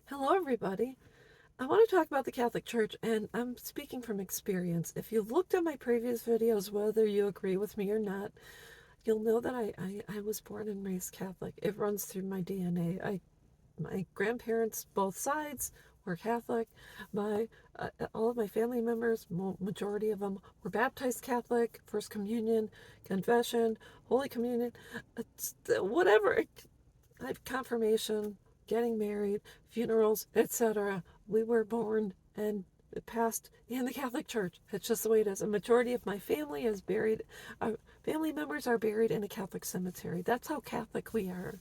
Hello, everybody. I want to talk about the Catholic Church, and I'm speaking from experience. If you've looked at my previous videos, whether you agree with me or not, you'll know that I was born and raised Catholic. It runs through my DNA. My grandparents, both sides, were Catholic. All of my family members, majority of them, were baptized Catholic. First Communion, Confession, Holy Communion, whatever. I have confirmation, getting married, funerals, etc. We were born and passed in the Catholic Church. It's just the way it is. A majority of my family is buried, family members are buried in a Catholic cemetery. That's how Catholic we are.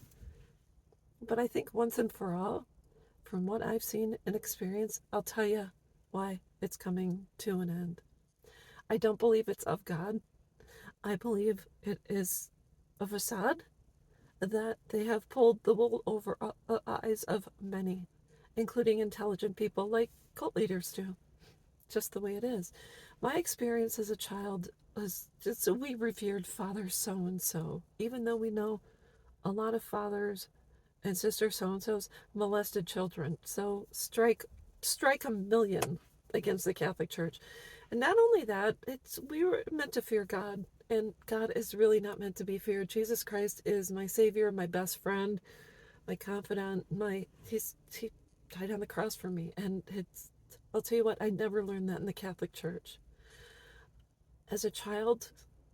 But I think once and for all, from what I've seen and experienced, I'll tell you why it's coming to an end. I don't believe it's of God. I believe it is a facade that they have pulled the wool over eyes of many, including intelligent people like cult leaders do. Just the way it is. My experience as a child was just we revered Father so and so, even though we know a lot of fathers and sister so and so's molested children. So strike a million against the Catholic Church. And not only that, it's we were meant to fear God, and God is really not meant to be feared. Jesus Christ is my savior, my best friend, my confidant, he died on the cross for me, and it's I'll tell you what, I never learned that in the Catholic Church. As a child,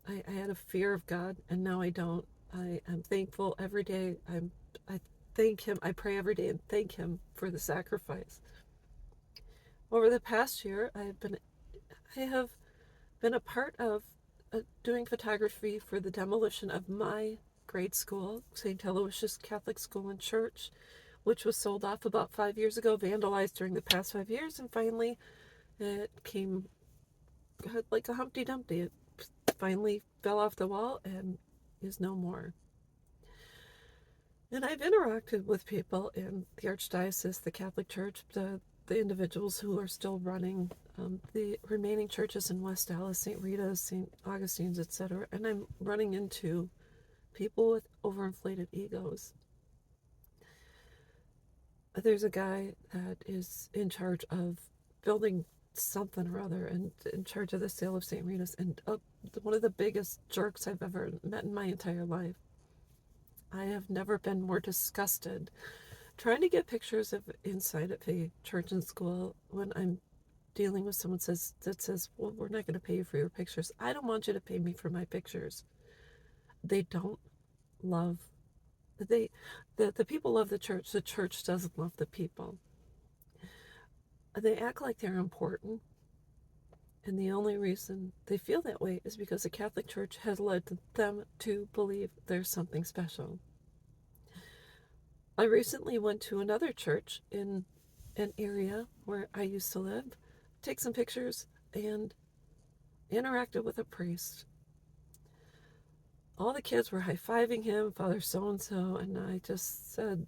I had a fear of God, and now I don't. I am thankful every day. I thank Him. I pray every day and thank Him for the sacrifice. Over the past year, I have been a part of doing photography for the demolition of my grade school, St. Aloysius Catholic School and Church, which was sold off about 5 years ago, vandalized during the past 5 years, and finally it came like a Humpty Dumpty. It finally fell off the wall and is no more. And I've interacted with people in the Archdiocese, the Catholic Church, the individuals who are still running the remaining churches in West Dallas, St. Rita's, St. Augustine's, etc. And I'm running into people with overinflated egos. There's a guy that is in charge of building something or other and in charge of the sale of St. Rita's, and one of the biggest jerks I've ever met in my entire life. I have never been more disgusted trying to get pictures of inside of a church and school when I'm dealing with someone that says, well, we're not going to pay you for your pictures. I don't want you to pay me for my pictures. They don't love they the people love the church doesn't love the people. They act like they're important, and the only reason they feel that way is because the Catholic Church has led them to believe there's something special. I recently went to another church in an area where I used to live, take some pictures, and interacted with a priest. All the kids were high-fiving him, Father so-and-so, and I just said,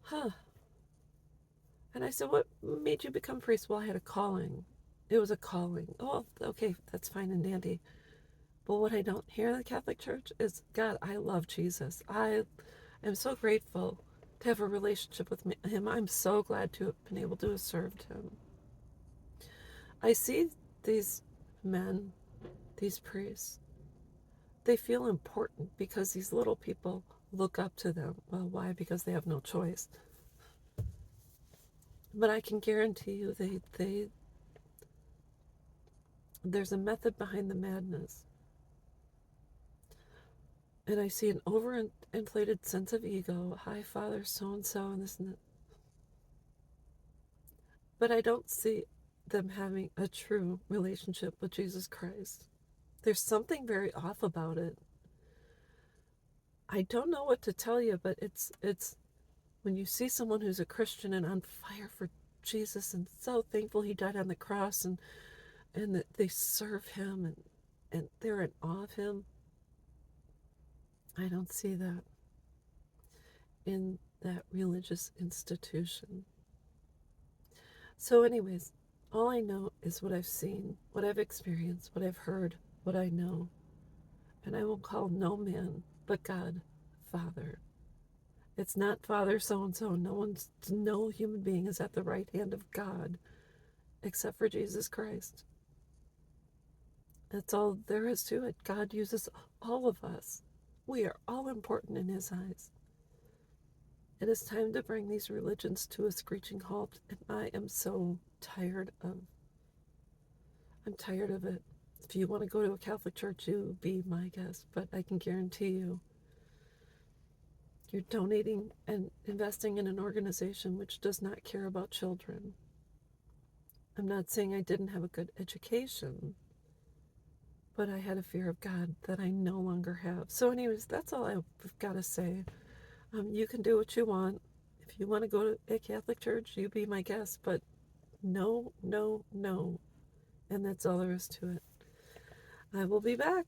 huh. And I said, what made you become priest? Well, I had a calling. It was a calling. Oh, okay, that's fine and dandy. But what I don't hear in the Catholic Church is, God, I love Jesus. I am so grateful to have a relationship with him. I'm so glad to have been able to have served him. I see these men, these priests, they feel important because these little people look up to them. Well, why? Because they have no choice. But I can guarantee you there's a method behind the madness. And I see an overinflated sense of ego. Hi, Father so and so, and this and that. But I don't see them having a true relationship with Jesus Christ. There's something very off about it. I don't know what to tell you, but it's when you see someone who's a Christian and on fire for Jesus and so thankful he died on the cross, and that they serve him, and they're in awe of him. I don't see that in that religious institution. So, anyways, all I know is what I've seen, what I've experienced, what I've heard, what I know. And I will call no man but God Father. It's not Father so-and-so. No human being is at the right hand of God except for Jesus Christ. That's all there is to it. God uses all of us. We are all important in His eyes. It is time to bring these religions to a screeching halt, and I am so tired of. I'm tired of it. If you want to go to a Catholic church, you be my guest, but I can guarantee you, you're donating and investing in an organization which does not care about children. I'm not saying I didn't have a good education, but I had a fear of God that I no longer have. So, anyways, that's all I've got to say. You can do what you want. If you want to go to a Catholic church, you be my guest, but no, no, no. And that's all there is to it. I will be back.